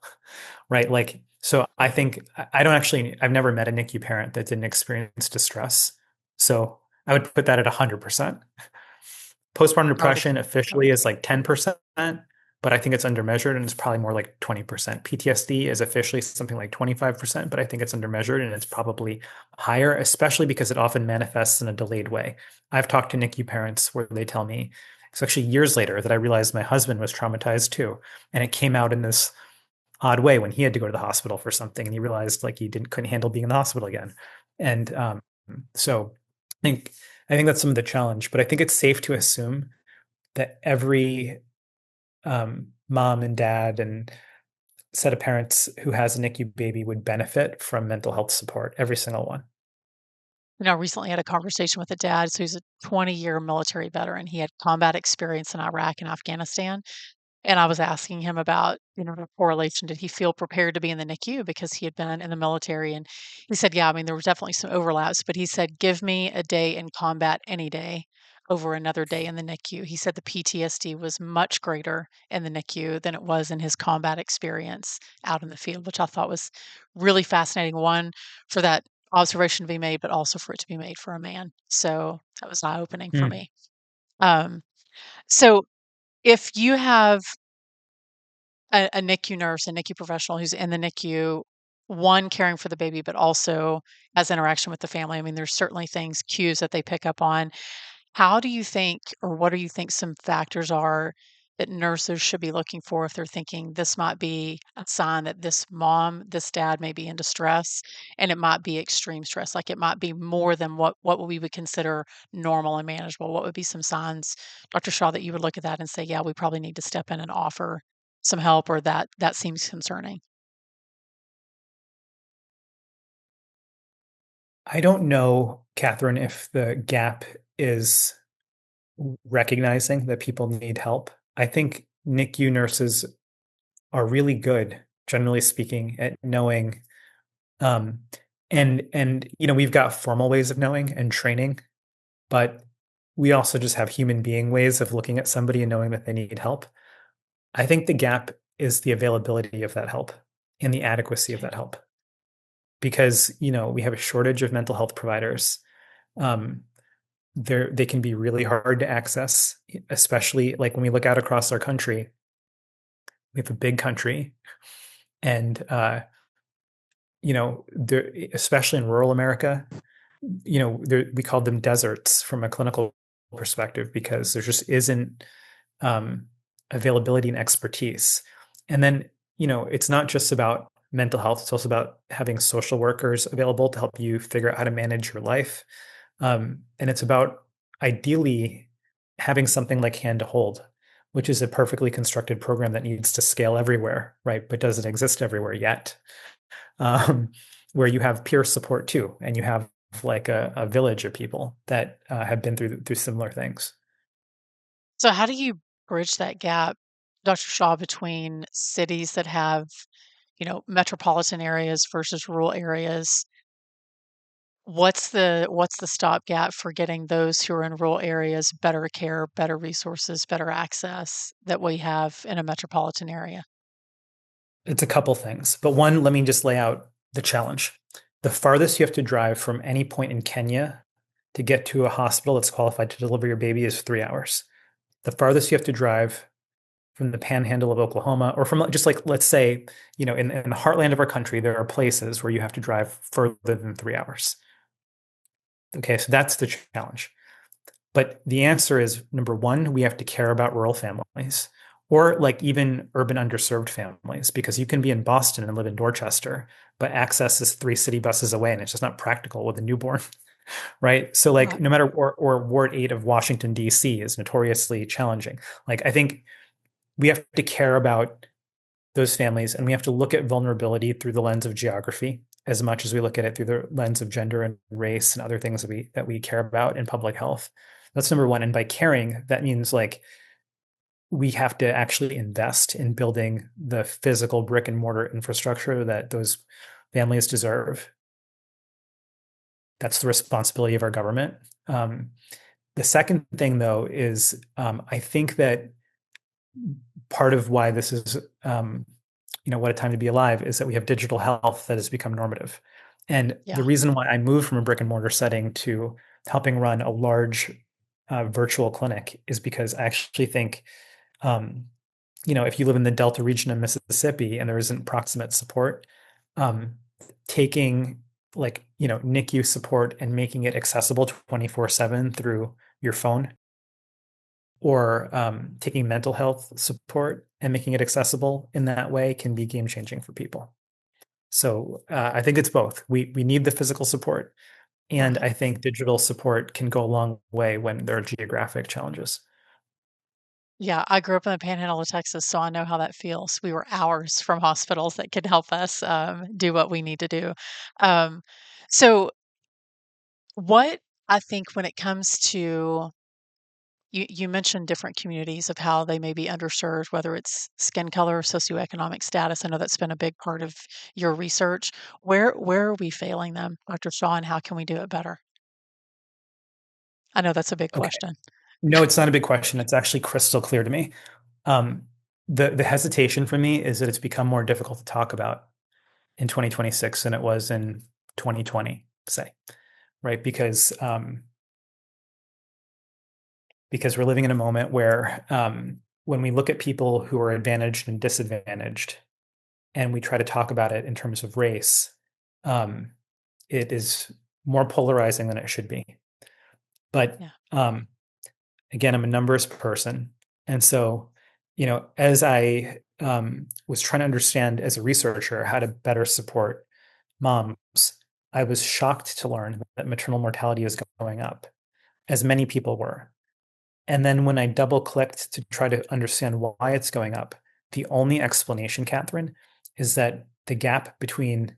Speaker 1: right? Like, so I think I don't actually, I've never met a NICU parent that didn't experience distress. So I would put that at 100%. Postpartum
Speaker 2: I would
Speaker 1: depression
Speaker 2: I would
Speaker 1: officially is
Speaker 2: agree.
Speaker 1: like 10%, but I think it's undermeasured and it's probably more like 20%. PTSD is officially something like 25%, but I think it's undermeasured and it's probably higher, especially because it often manifests in a delayed way. I've talked to NICU parents where they tell me it's actually years later that I realized my husband was traumatized too. And it came out in this odd way when he had to go to the hospital for something and he realized like he didn't couldn't handle being in the hospital again. And so I think I think that's some of the challenge, but I think it's safe to assume that every mom and dad and set of parents who has a NICU baby would benefit from mental health support, every single one.
Speaker 2: I recently had a conversation with a dad. So he's a 20-year military veteran. He had combat experience in Iraq and Afghanistan. And I was asking him about, the correlation. Did he feel prepared to be in the NICU because he had been in the military? And he said, yeah, I mean, there was definitely some overlaps, but he said, give me a day in combat any day over another day in the NICU. He said the PTSD was much greater in the NICU than it was in his combat experience out in the field, which I thought was really fascinating. One, for that observation to be made, but also for it to be made for a man. So that was eye opening for
Speaker 1: Hmm.
Speaker 2: me. Um, so if you have a NICU nurse, a NICU professional who's in the NICU, one, caring for the baby, but also has interaction with the family. I mean, there's certainly things, cues that they pick up on. How do you think, or what do you think some factors are that nurses should be looking for if they're thinking this might be a sign that this mom, this dad may be in distress and it might be extreme stress, like it might be more than what we would consider normal and manageable? What would be some signs, Dr. Shaw, that you would look at that and say, yeah, we probably need to step in and offer some help, or that seems concerning?
Speaker 1: I don't know, Catherine, if the gap is recognizing that people need help. I think NICU nurses are really good, generally speaking, at knowing um, and we've got formal ways of knowing and training, but we also just have human being ways of looking at somebody and knowing that they need help. I think the gap is the availability of that help and the adequacy of
Speaker 2: Okay.
Speaker 1: that help because, we have a shortage of mental health providers. Um, they can be really hard to access, especially like when we look out across our country. We have a big country, and there, especially in rural America, we called them deserts from a clinical perspective because there just isn't um, availability and expertise. And then, it's not just about mental health, it's also about having social workers available to help you figure out how to manage your life. And it's about ideally having something like Hand to Hold, which is a perfectly constructed program that needs to scale everywhere, right? But doesn't exist everywhere yet. Um, where you have peer support too, and you have like a village of people that have been through similar things.
Speaker 2: So how do you bridge that gap, Dr. Shaw, between cities that have, metropolitan areas versus rural areas? What's the stopgap for getting those who are in rural areas better care, better resources, better access that we have in a metropolitan area?
Speaker 1: It's a couple things, but one, let me just lay out the challenge. The farthest you have to drive from any point in Kenya to get to a hospital that's qualified to deliver your baby is 3 hours. The farthest you have to drive from the panhandle of Oklahoma, or from just like, let's say, in the heartland of our country, there are places where you have to drive further than 3 hours. Okay, so that's the challenge. But the answer is number one, we have to care about rural families or like even urban underserved families, because you can be in Boston and live in Dorchester, but access is 3 city buses away and it's just not practical with a newborn, right? So like
Speaker 2: Right.
Speaker 1: no matter, or Ward 8 of Washington, D.C. is notoriously challenging. Like I think we have to care about those families and we have to look at vulnerability through the lens of geography as much as we look at it through the lens of gender and race and other things that we care about in public health. That's number one. And by caring, that means like we have to actually invest in building the physical brick and mortar infrastructure that those families deserve. That's the responsibility of our government. The second thing, though, is I think that part of why this is, what a time to be alive is that we have digital health that has become normative. And
Speaker 2: Yeah.
Speaker 1: the reason why I moved from a brick and mortar setting to helping run a large virtual clinic is because I actually think, um, if you live in the Delta region of Mississippi and there isn't proximate support, um, taking like, NICU support and making it accessible 24/7 through your phone, or taking mental health support and making it accessible in that way can be game changing for people. So I think it's both. We need the physical support, and
Speaker 2: Right.
Speaker 1: I think digital support can go a long way when there are geographic challenges.
Speaker 2: Yeah, I grew up in the Panhandle of Texas, so I know how that feels. We were hours from hospitals that could help us do what we need to do. Um, so, what I think when it comes to you mentioned different communities of how they may be underserved, whether it's skin color, socioeconomic status. I know that's been a big part of your research. Where are we failing them, Dr. Shaw, and how can we do it better? I know that's a big
Speaker 1: Okay.
Speaker 2: question.
Speaker 1: No, it's not a big question. It's actually crystal clear to me. Um, the hesitation for me is that it's become more difficult to talk about in 2026 than it was in 2020, say, right? Because we're living in a moment where when we look at people who are advantaged and disadvantaged, and we try to talk about it in terms of race, um, it is more polarizing than it should be. But
Speaker 2: Yeah.
Speaker 1: again, I'm a numbers person. And so, as I was trying to understand as a researcher how to better support moms, I was shocked to learn that maternal mortality is going up, as many people were. And then when I double clicked to try to understand why it's going up, the only explanation, Kathryn, is that the gap between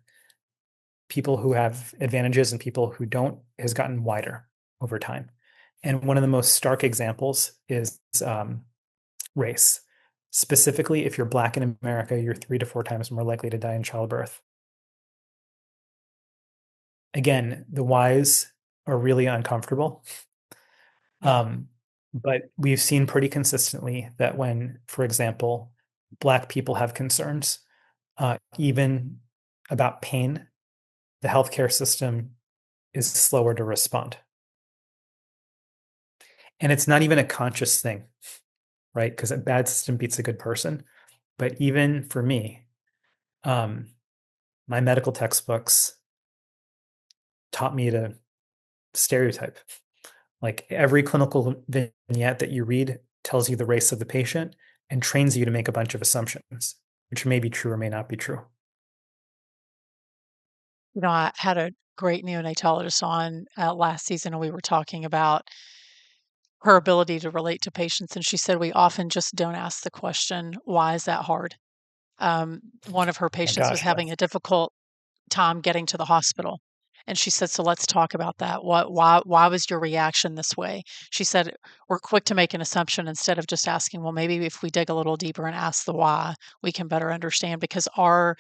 Speaker 1: people who have advantages and people who don't has gotten wider over time. And one of the most stark examples is race. Specifically, if you're Black in America, you're 3 to 4 times more likely to die in childbirth. Again, the whys are really uncomfortable.
Speaker 2: Yeah.
Speaker 1: Um, but we've seen pretty consistently that when, for example, Black people have concerns, even about pain, the healthcare system is slower to respond. And it's not even a conscious thing, right? Because a bad system beats a good person. But even for me, um, my medical textbooks taught me to stereotype. Like every clinical vignette that you read tells you the race of the patient and trains you to make a bunch of assumptions, which may be true or may not be true.
Speaker 2: I had a great neonatologist on last season, and we were talking about her ability to relate to patients. And she said, we often just don't ask the question, why is that hard? One of her
Speaker 1: Oh my
Speaker 2: patients was
Speaker 1: gosh,
Speaker 2: having
Speaker 1: yes.
Speaker 2: a difficult time getting to the hospital. And she said, so let's talk about that. Why was your reaction this way? She said, we're quick to make an assumption instead of just asking, well, maybe if we dig a little deeper and ask the why, we can better understand because our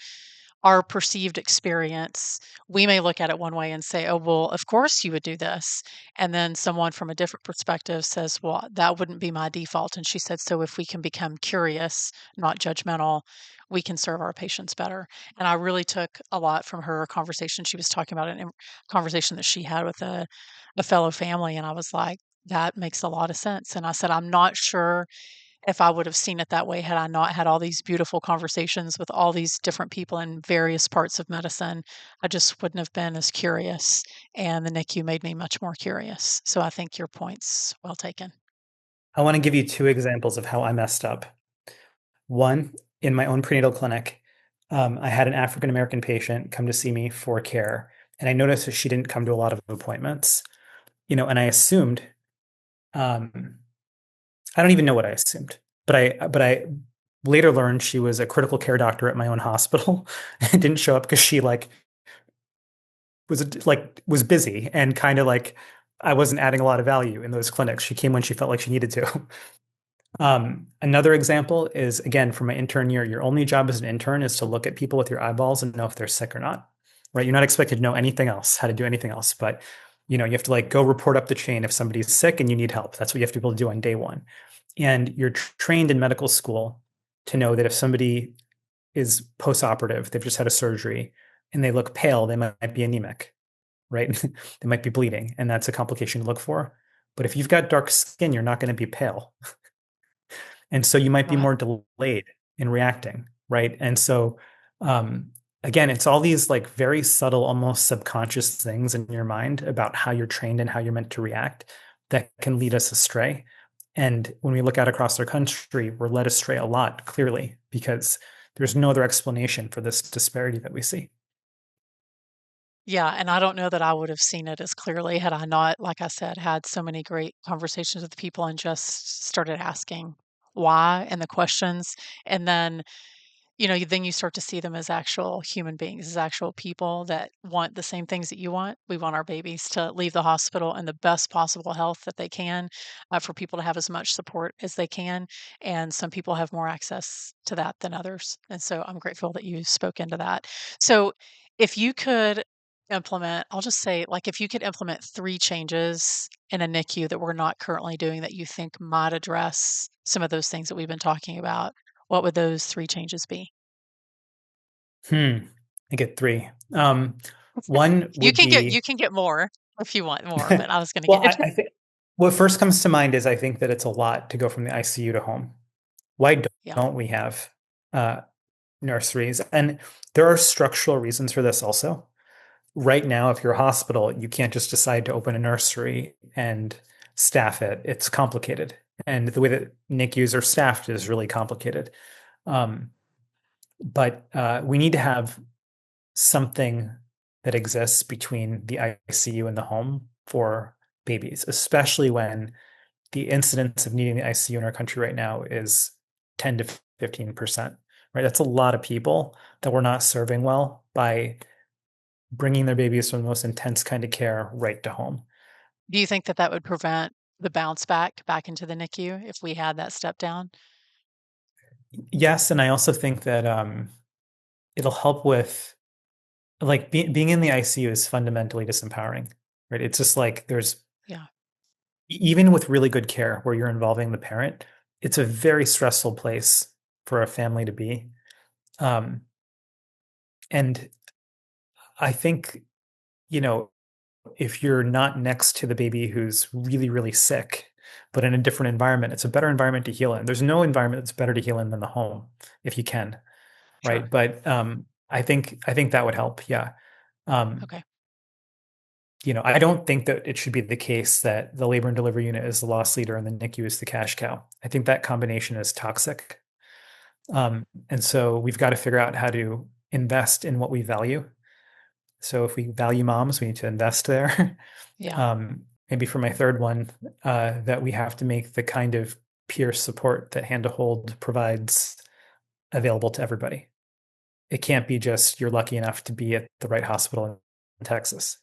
Speaker 2: perceived experience, we may look at it one way and say, oh, well, of course you would do this. And then someone from a different perspective says, well, that wouldn't be my default. And she said, so if we can become curious, not judgmental, we can serve our patients better. And I really took a lot from her conversation. She was talking about a conversation that she had with a fellow family. And I was like, that makes a lot of sense. And I said, I'm not sure if I would have seen it that way had I not had all these beautiful conversations with all these different people in various parts of medicine. I just wouldn't have been as curious, and the NICU made me much more curious. So I think your point's well taken.
Speaker 1: I want to give you two examples of how I messed up. One, in my own prenatal clinic, I had an African American patient come to see me for care, and I noticed that she didn't come to a lot of appointments, and I assumed, um, I don't even know what I assumed, but I later learned she was a critical care doctor at my own hospital and didn't show up because she was busy and kind of like I wasn't adding a lot of value in those clinics. She came when she felt like she needed to. Another example is again from my intern year. Your only job as an intern is to look at people with your eyeballs and know if they're sick or not. Right? You're not expected to know anything else, how to do anything else, but you have to like go report up the chain if somebody's sick and you need help. That's what you have to be able to do on day one. And you're trained in medical school to know that if somebody is post-operative, they've just had a surgery, and they look pale, they might be anemic, right? They might be bleeding, and that's a complication to look for. But if you've got dark skin, you're not going to be pale. And so you might be
Speaker 2: Right.
Speaker 1: more delayed in reacting, right? And so, um, again, it's all these like very subtle, almost subconscious things in your mind about how you're trained and how you're meant to react that can lead us astray. And when we look out across our country, we're led astray a lot, clearly, because there's no other explanation for this disparity that we see.
Speaker 2: Yeah, and I don't know that I would have seen it as clearly had I not, like I said, had so many great conversations with people and just started asking why and the questions. And then then you start to see them as actual human beings, as actual people that want the same things that you want. We want our babies to leave the hospital in the best possible health that they can, for people to have as much support as they can. And some people have more access to that than others. And so I'm grateful that you spoke into that. So if you could implement, I'll just say, like, if you could implement three changes in a NICU that we're not currently doing that you think might address some of those things that we've been talking about, what would those three changes be?
Speaker 1: I get three. One
Speaker 2: You
Speaker 1: would
Speaker 2: can get
Speaker 1: be,
Speaker 2: you can get more if you want more, but I was gonna
Speaker 1: well,
Speaker 2: get
Speaker 1: I think what first comes to mind is I think that it's a lot to go from the ICU to home. Why
Speaker 2: yeah,
Speaker 1: don't we have uh, nurseries? And there are structural reasons for this also. Right now, if you're a hospital, you can't just decide to open a nursery and staff it. It's complicated. And the way that NICUs are staffed is really complicated. Um, but we need to have something that exists between the ICU and the home for babies, especially when the incidence of needing the ICU in our country right now is 10 to 15%, right? That's a lot of people that we're not serving well by bringing their babies from the most intense kind of care right to home.
Speaker 2: do you think that that would prevent the bounce back into the NICU if we had that step down?
Speaker 1: Yes, and I also think that it'll help with like being in the ICU is fundamentally disempowering, right? It's just like there's
Speaker 2: Yeah,
Speaker 1: even with really good care where you're involving the parent, it's a very stressful place for a family to be. Um, and I think, you know, if you're not next to the baby who's really, really sick, but in a different environment, it's a better environment to heal in. There's no environment that's better to heal in than the home, if you can,
Speaker 2: sure.
Speaker 1: right? But I think that would help. Yeah. Um,
Speaker 2: Okay.
Speaker 1: I don't think that it should be the case that the labor and delivery unit is the loss leader and the NICU is the cash cow. I think that combination is toxic. And so we've got to figure out how to invest in what we value. So if we value moms, we need to invest there.
Speaker 2: Yeah,
Speaker 1: Maybe for my third one, that we have to make the kind of peer support that Hand to Hold provides available to everybody. It can't be just you're lucky enough to be at the right hospital in Texas.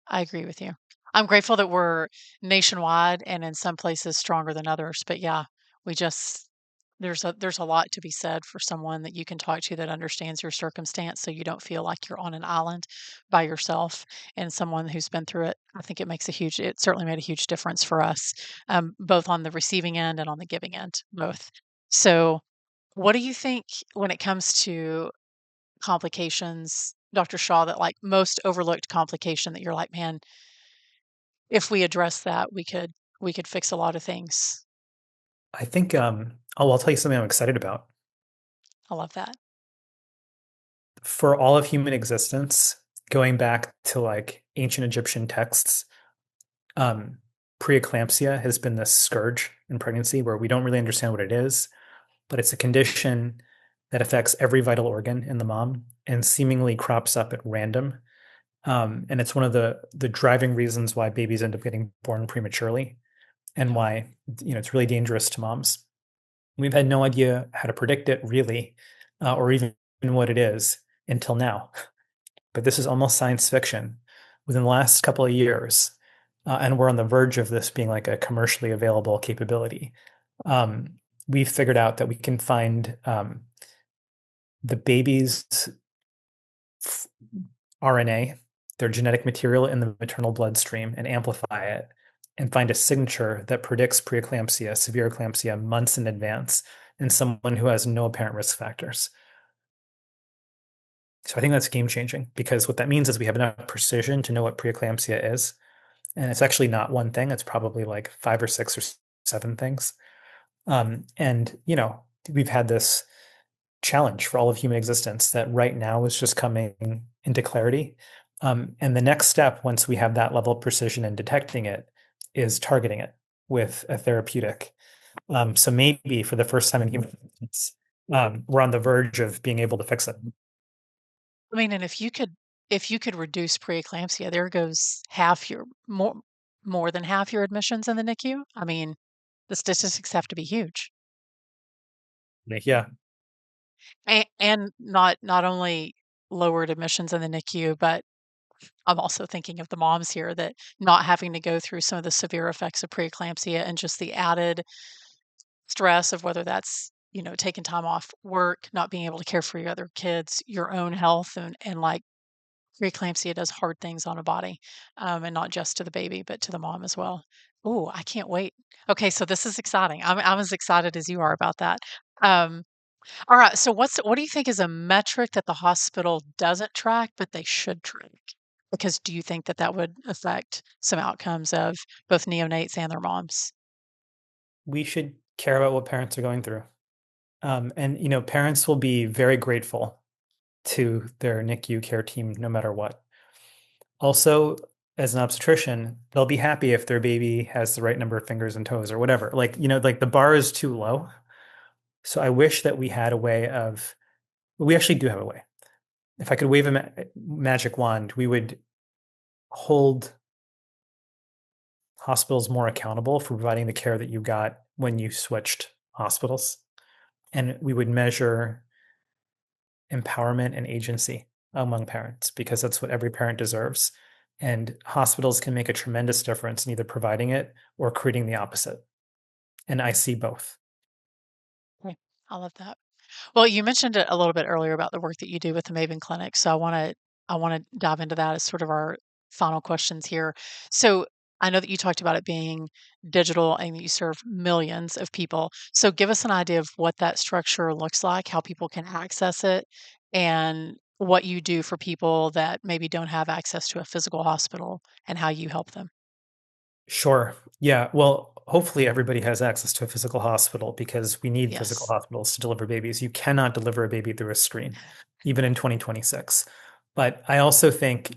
Speaker 2: I agree with you. I'm grateful that we're nationwide and in some places stronger than others. But yeah, we just there's a lot to be said for someone that you can talk to that understands your circumstance so you don't feel like you're on an island by yourself and someone who's been through it. I think it certainly made a huge difference for us, both on the receiving end and on the giving end, both. So what do you think when it comes to complications, Dr. Shaw, that like most overlooked complication that you're like, man, if we address that, we could fix a lot of things.
Speaker 1: I think, I'll tell you something I'm excited about.
Speaker 2: I love that.
Speaker 1: For all of human existence, going back to like ancient Egyptian texts, um, preeclampsia has been this scourge in pregnancy where we don't really understand what it is, but it's a condition that affects every vital organ in the mom and seemingly crops up at random. And it's one of the driving reasons why babies end up getting born prematurely and
Speaker 2: Yeah.
Speaker 1: why it's really dangerous to moms. We've had no idea how to predict it really, or even what it is until now. But this is almost science fiction. Within the last couple of years, and we're on the verge of this being like a commercially available capability. Um, we've figured out that we can find the baby's RNA, their genetic material in the maternal bloodstream, and amplify it and find a signature that predicts preeclampsia, severe eclampsia months in advance in someone who has no apparent risk factors. So I think that's game changing because what that means is we have enough precision to know what preeclampsia is. And it's actually not one thing, it's probably like five or six or seven things. And, we've had this challenge for all of human existence that right now is just coming into clarity. And the next step, once we have that level of precision in detecting it, is targeting it with a therapeutic. So maybe for the first time in human existence, we're on the verge of being able to fix it.
Speaker 2: I mean, and if you could reduce preeclampsia, there goes half your more than half your admissions in the NICU. I mean, the statistics have to be huge.
Speaker 1: Yeah,
Speaker 2: And not only lowered admissions in the NICU, but I'm also thinking of the moms here that not having to go through some of the severe effects of preeclampsia and just the added stress of whether that's, taking time off work, not being able to care for your other kids, your own health, and like preeclampsia does hard things on a body, and not just to the baby, but to the mom as well. Oh, I can't wait. Okay, so this is exciting. I'm as excited as you are about that. Um, all right. So what do you think is a metric that the hospital doesn't track, but they should track? Because do you think that that would affect some outcomes of both neonates and their moms?
Speaker 1: we should care about what parents are going through. And parents will be very grateful to their NICU care team no matter what. Also, as an obstetrician, they'll be happy if their baby has the right number of fingers and toes or whatever. Like, like the bar is too low. So I wish that we had a way of, we actually do have a way. If I could wave a magic wand, we would hold hospitals more accountable for providing the care that you got when you switched hospitals. And we would measure empowerment and agency among parents because that's what every parent deserves. And hospitals can make a tremendous difference in either providing it or creating the opposite. And I see both.
Speaker 2: Okay, I love that. Well, you mentioned it a little bit earlier about the work that you do with the Maven Clinic, so I want to dive into that as sort of our final questions here. So I know that you talked about it being digital and that you serve millions of people. So give us an idea of what that structure looks like, how people can access it, and what you do for people that maybe don't have access to a physical hospital and how you help them.
Speaker 1: Sure. Yeah. Well, hopefully everybody has access to a physical hospital because we need physical
Speaker 2: Yes.
Speaker 1: hospitals to deliver babies. You cannot deliver a baby through a screen, even in 2026. But I also think,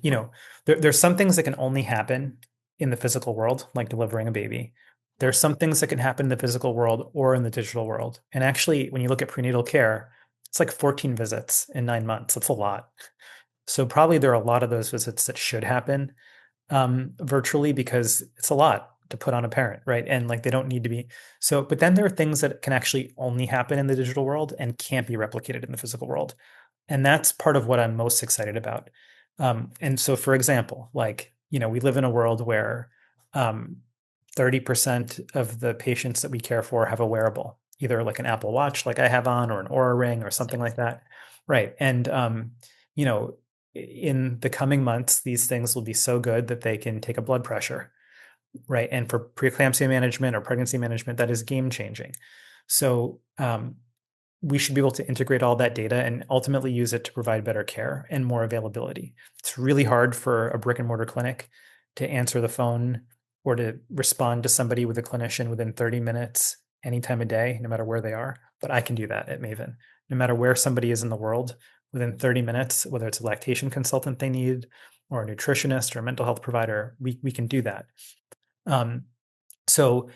Speaker 1: there's some things that can only happen in the physical world, like delivering a baby. There's some things that can happen in the physical world or in the digital world. And actually, when you look at prenatal care, it's like 14 visits in 9 months. That's a lot. So probably there are a lot of those visits that should happen virtually because it's a lot to put on a parent, right? And like they don't need to be. So, but then there are things that can actually only happen in the digital world and can't be replicated in the physical world. And that's part of what I'm most excited about. And so, for example, like, we live in a world where 30% of the patients that we care for have a wearable, either like an Apple Watch, like I have on, or an Aura Ring or something like that. Right. And, you know, in the coming months, these things will be so good that they can take a blood pressure, right? And for preeclampsia management or pregnancy management, that is game changing. So, we should be able to integrate all that data and ultimately use it to provide better care and more availability. It's really hard for a brick and mortar clinic to answer the phone or to respond to somebody with a clinician within 30 minutes, any time of day, no matter where they are. But I can do that at Maven. No matter where somebody is in the world, within 30 minutes, whether it's a lactation consultant they need, or a nutritionist or a mental health provider, we can do that. So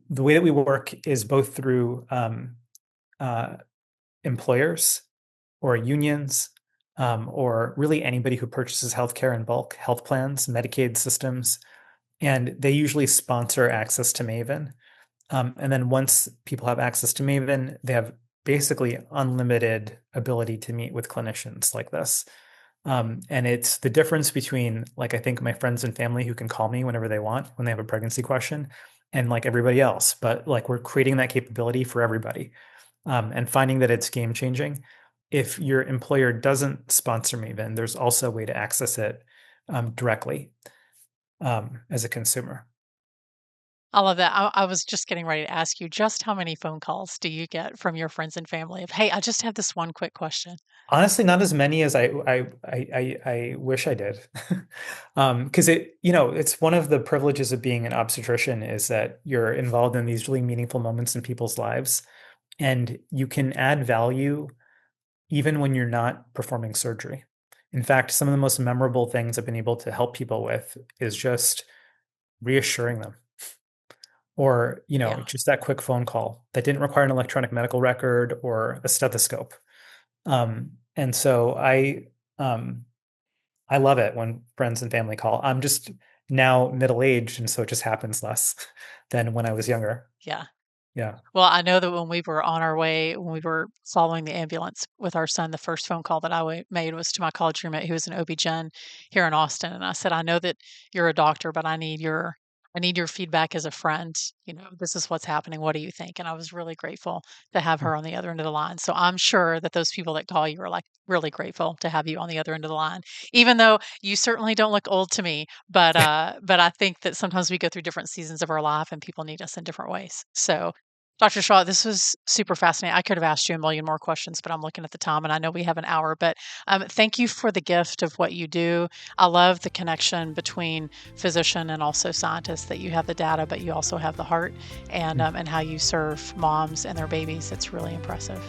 Speaker 1: the way that we work is both through employers or unions, or really anybody who purchases healthcare in bulk, health plans, Medicaid systems, and they usually sponsor access to Maven. And then once people have access to Maven, they have basically unlimited ability to meet with clinicians like this. And it's the difference between, like, I think my friends and family who can call me whenever they want when they have a pregnancy question, and like everybody else. But like we're creating that capability for everybody, and finding that it's game changing. If your employer doesn't sponsor Maven, there's also a way to access it directly as a consumer.
Speaker 2: I love that. I was just getting ready to ask you, just how many phone calls do you get from your friends and family of, hey, I just have this one quick question?
Speaker 1: Honestly, not as many as I wish I did. Because it's one of the privileges of being an obstetrician is that you're involved in these really meaningful moments in people's lives, and you can add value even when you're not performing surgery. In fact, some of the most memorable things I've been able to help people with is just reassuring them, or
Speaker 2: Yeah.
Speaker 1: just that quick phone call that didn't require an electronic medical record or a stethoscope. And so I love it when friends and family call. I'm just now middle-aged, and so it just happens less than when I was younger.
Speaker 2: Yeah.
Speaker 1: Yeah.
Speaker 2: Well, I know that when we were on our way, when we were following the ambulance with our son, the first phone call that made was to my college roommate who is an OB-GYN here in Austin. And I said, I know that you're a doctor, but I need your feedback as a friend. This is what's happening. What do you think? And I was really grateful to have her on the other end of the line. So I'm sure that those people that call you are like really grateful to have you on the other end of the line, even though you certainly don't look old to me. But I think that sometimes we go through different seasons of our life and people need us in different ways. So Dr. Shaw, this was super fascinating. I could have asked you a million more questions, but I'm looking at the time and I know we have an hour. But thank you for the gift of what you do. I love the connection between physician and also scientist, that you have the data, but you also have the heart, and how you serve moms and their babies. It's really impressive.